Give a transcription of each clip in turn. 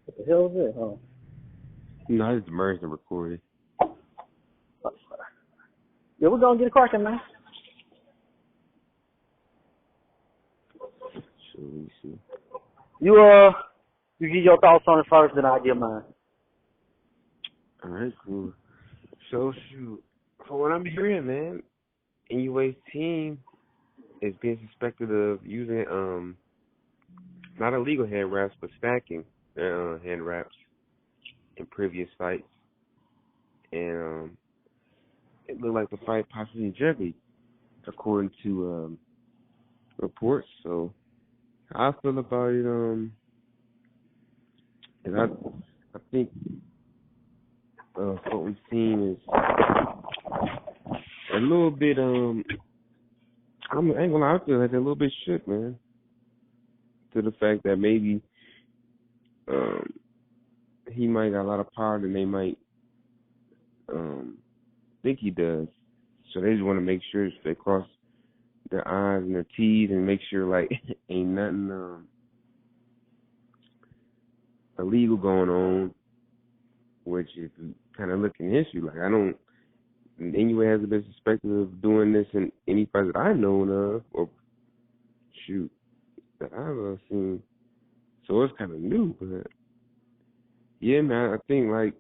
What the hell is it? Oh. No, I just merged and recorded. Yeah, we're gonna get it cracking, man. So let me see. You give your thoughts on it first, then I'll give mine. All right, cool. So shoot, for what I'm hearing, man, Inoue's team is being suspected of using not illegal hand wraps, but stacking hand wraps in previous fights, and it looked like the fight possibly jeopardy, according to reports. So how I feel about it, is I think what we've seen is a little bit I ain't gonna lie, I feel like they're a little bit shook, man, to the fact that maybe he might got a lot of power than they might think he does. So they just want to make sure they cross their I's and their T's and make sure like ain't nothing illegal going on. Which if you kind of look in history, like Inoue hasn't been suspected of doing this in any fight that I've known of, or shoot, that I've seen. So it's kind of new, but yeah, man, I think like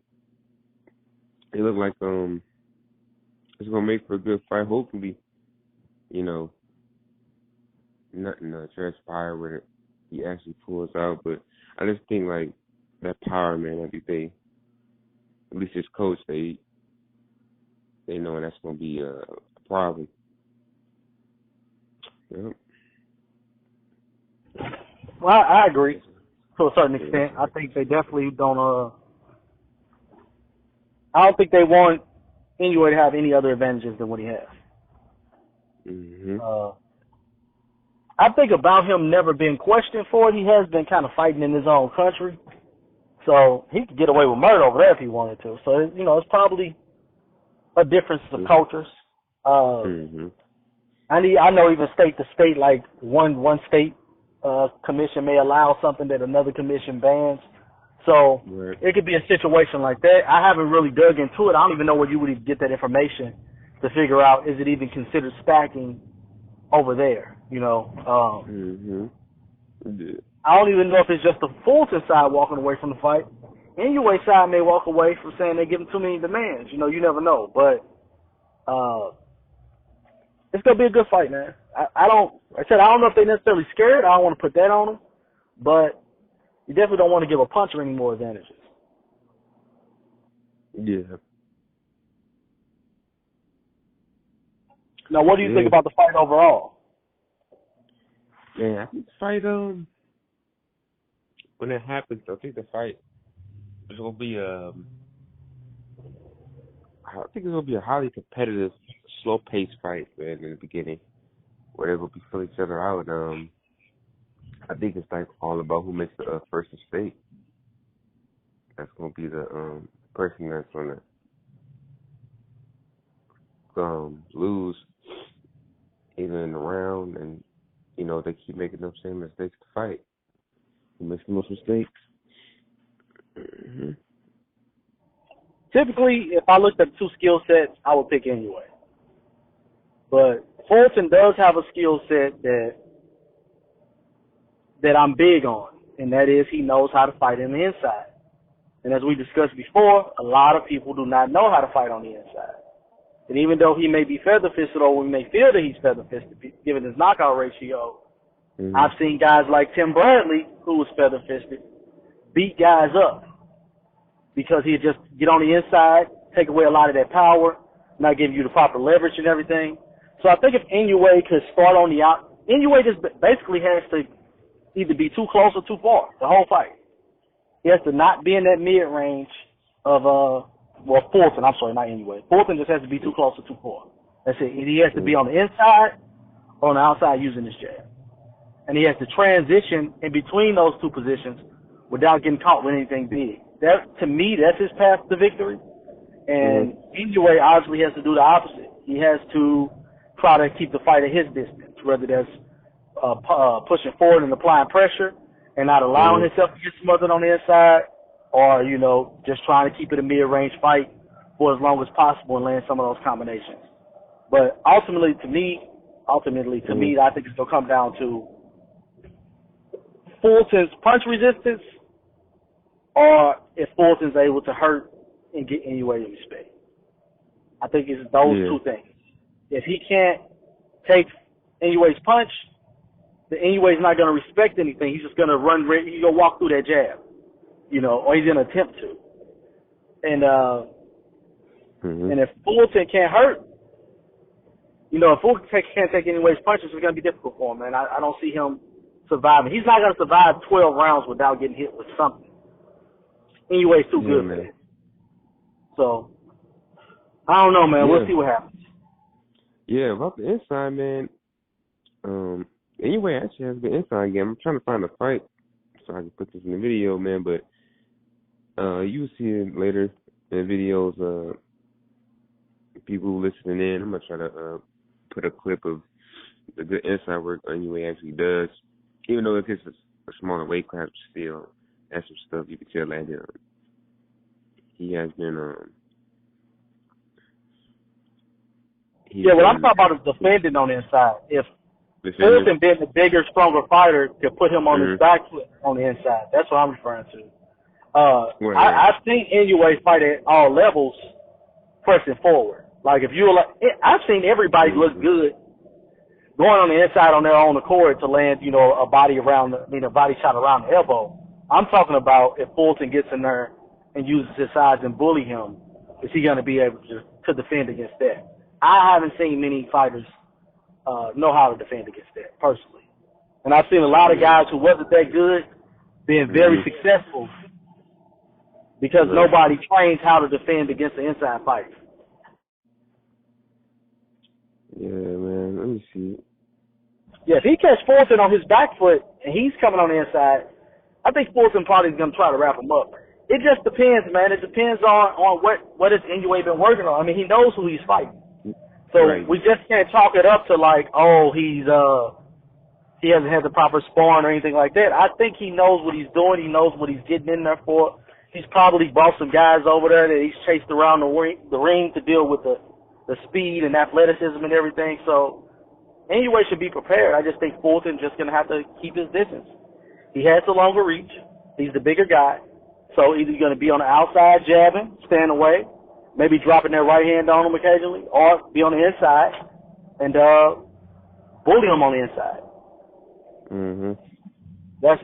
it look like it's gonna make for a good fight. Hopefully, nothing transpire with it. He actually pulls out, but I just think like that power, man. I think at least his coach, they know that's gonna be a problem. Yep. Well, I agree to a certain extent. I think they definitely don't. I don't think they want Inoue to have any other advantages than what he has. Mm-hmm. I think about him never being questioned for it. He has been kind of fighting in his own country, so he could get away with murder over there if he wanted to. So it's probably a difference of cultures. Mm-hmm. I know even state to state, like one state commission may allow something that another commission bans. So right. It could be a situation like that. I haven't really dug into it. I don't even know where you would even get that information to figure out, is it even considered stacking over there, Mm-hmm. Yeah. I don't even know if it's just the Fulton side walking away from the fight. Inoue side may walk away from saying they're giving too many demands. You never know. But it's going to be a good fight, man. I don't know if they're necessarily scared. I don't want to put that on them. But you definitely don't want to give a puncher any more advantages. Yeah. Now, what do you think about the fight overall? Yeah, I think the fight, when it happens, I think the fight is going to be, I think it's going to be a highly competitive, slow-paced fight, man, in the beginning, where they're going to be filling each other out. I think it's like all about who makes the first mistake. That's going to be the person that's going to lose either in the round, and they keep making those same mistakes to fight. Who makes the most mistakes? Mm-hmm. Typically, if I looked at two skill sets, I would pick Inoue. But Fulton does have a skill set that I'm big on, and that is he knows how to fight in the inside. And as we discussed before, a lot of people do not know how to fight on the inside. And even though he may be feather-fisted, or we may feel that he's feather-fisted, given his knockout ratio, mm-hmm. I've seen guys like Tim Bradley, who was feather-fisted, beat guys up because he'd just get on the inside, take away a lot of that power, not give you the proper leverage and everything. So I think if Inoue could start on the out, Inoue just basically has to either be too close or too far the whole fight. He has to not be in that mid-range of Fulton. I'm sorry, not Inoue. Fulton just has to be too close or too far. That's it. He has to be on the inside or on the outside using his jab. And he has to transition in between those two positions without getting caught with anything big. That, to me, that's his path to victory. And Inoue obviously has to do the opposite. He has to try to keep the fight at his distance, whether that's pushing forward and applying pressure and not allowing himself to get smothered on the inside, or, you know, just trying to keep it a mid-range fight for as long as possible and land some of those combinations. But ultimately to me, I think it's going to come down to Fulton's punch resistance, or if Fulton's able to hurt and get Inoue to respect. I think it's those two things. If he can't take Inoue's punch, then Inoue's not going to respect anything. He's just going to he's going to walk through that jab, you know, or he's going to attempt to. And and if Fulton can't hurt, you know, if Fulton can't take Inoue's punches, it's going to be difficult for him, man. I don't see him surviving. He's not going to survive 12 rounds without getting hit with something. Inoue's too good for that. So, I don't know, man. We'll see what happens. Yeah, about the inside, man. Inoue actually has a good inside game. I'm trying to find a fight so I can put this in the video, man. But you'll see it later in videos. People listening in, I'm gonna try to put a clip of the good inside work Inoue actually does. Even though it's a smaller weight class, still that's some stuff you can tell that he has been what I'm talking about is defending on the inside. If Fulton being the bigger, stronger fighter could put him on his back foot on the inside, that's what I'm referring to. I've seen Inoue fight at all levels, pressing forward. Like if you I've seen everybody look good going on the inside on their own accord to land, you know, a body shot around the elbow. I'm talking about if Fulton gets in there and uses his size and bully him, is he going to be able to defend against that? I haven't seen many fighters know how to defend against that, personally. And I've seen a lot of guys who wasn't that good being very successful because nobody trains how to defend against the inside fighter. Yeah, man. Let me see. Yeah, if he catch Fulton on his back foot and he's coming on the inside, I think Fulton probably is going to try to wrap him up. It just depends, man. It depends on what has Inoue been working on. I mean, he knows who he's fighting. So we just can't chalk it up to like, oh, he hasn't had the proper sparring or anything like that. I think he knows what he's doing. He knows what he's getting in there for. He's probably brought some guys over there that he's chased around the ring to deal with the speed and athleticism and everything. So Inoue should be prepared. I just think Fulton's just going to have to keep his distance. He has the longer reach. He's the bigger guy. So either you're going to be on the outside jabbing, staying away, maybe dropping their right hand on him occasionally, or be on the inside and bully him on the inside. That's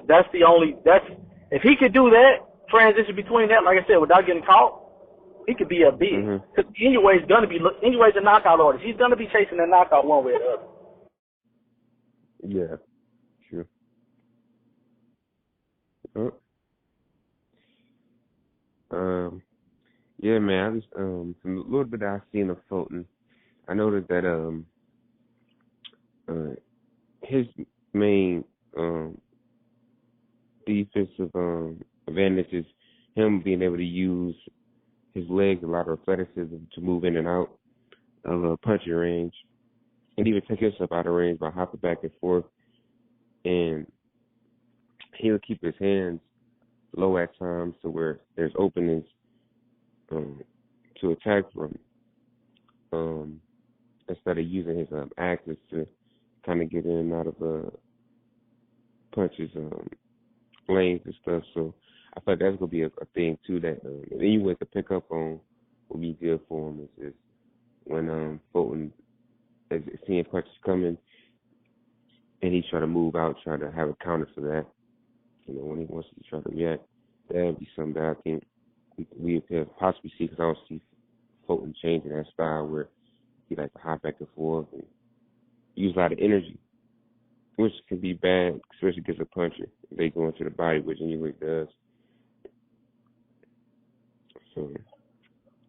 if he could do that, transition between that, like I said, without getting caught, he could be a big. Because Inoue's a knockout artist. He's going to be chasing that knockout one way or the other. Yeah, true. Yeah, man. I just from a little bit I've seen of Fulton, I noticed that his main defensive advantage is him being able to use his legs, a lot of athleticism to move in and out of a punching range, and even take himself out of range by hopping back and forth. And he'll keep his hands low at times to where there's openings to attack from, instead of using his axis to kind of get in and out of punches, lanes and stuff. So I feel like that's gonna be a thing too that anyone to pick up on will be good for him. Is when Fulton is seeing punches coming and he try to move out, try to have a counter for that. You know, when he wants to try to react, that would be something that I think we could possibly see, because I don't see Fulton changing that style where he likes to hop back and forth and use a lot of energy, which can be bad, especially against a puncher. If they go into the body, which Inoue does. So,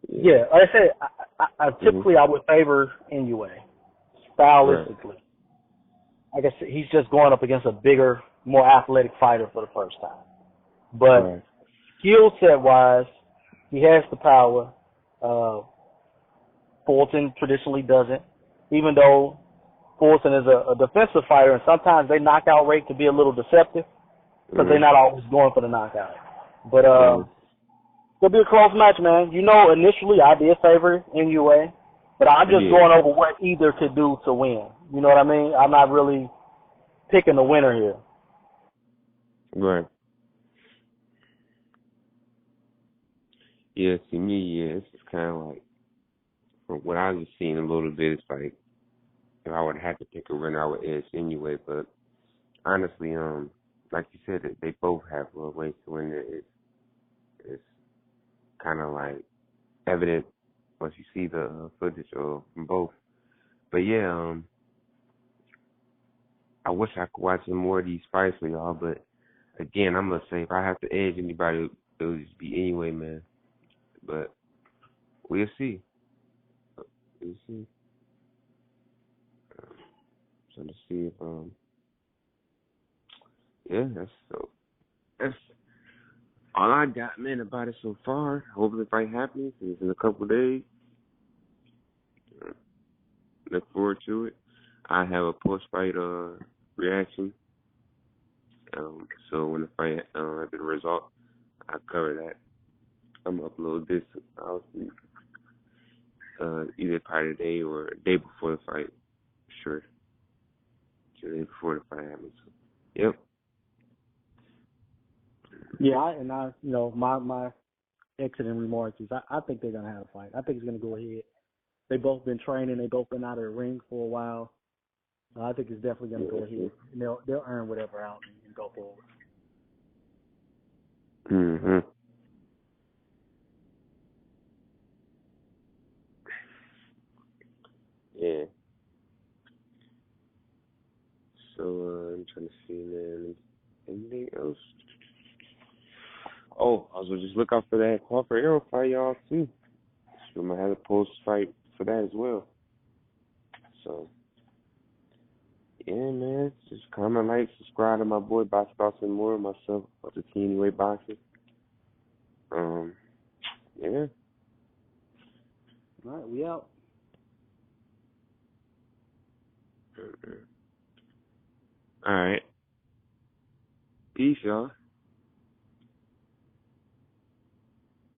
yeah, like I said, I typically I would favor Inoue stylistically. Right. Like I said, he's just going up against a bigger, more athletic fighter for the first time. But skill set wise, he has the power. Fulton traditionally doesn't, even though Fulton is a defensive fighter, and sometimes their knockout rate can be a little deceptive because they're not always going for the knockout. But It'll be a close match, man. You know, initially I did favor inoue, but I'm just Yeah. going over what either could do to win. You know what I mean? I'm not really picking the winner here. Right. Yeah, to me, yeah, it's just kind of like, from what I've just seen a little bit, it's like, if I would have to pick a winner, I would edge anyway. But honestly, like you said, they both have ways to win it. It's kind of like evident once you see the footage from both. But yeah, I wish I could watch some more of these fights for y'all. But again, I'm gonna say if I have to edge anybody, it would just be anyway, man. But we'll see. We'll see. So let's see if yeah, that's all I got, man, about it so far. Hopefully the fight happens. It's in a couple of days. Look forward to it. I have a post-fight reaction. So when the fight has been result, I cover that. I'm gonna upload this obviously either part of the day or a day before the fight. Sure. The day before the fight happens. Yep. Yeah, you know, my exiting remarks is I think they're gonna have a fight. I think it's gonna go ahead. They both been training. They both been out of the ring for a while. I think it's definitely gonna go ahead, and they'll earn whatever out and go forward. Mhm. Yeah. So I'm trying to see, man. Anything else? Oh, I was just look out for that Crawford Arrow fight, y'all too. So I'm gonna have a post fight for that as well. So yeah, man. Just comment, like, subscribe to my boy Box Thoughts and More, myself, of the Team Way Boxing. Yeah. All right, we out. All right. Peace, y'all.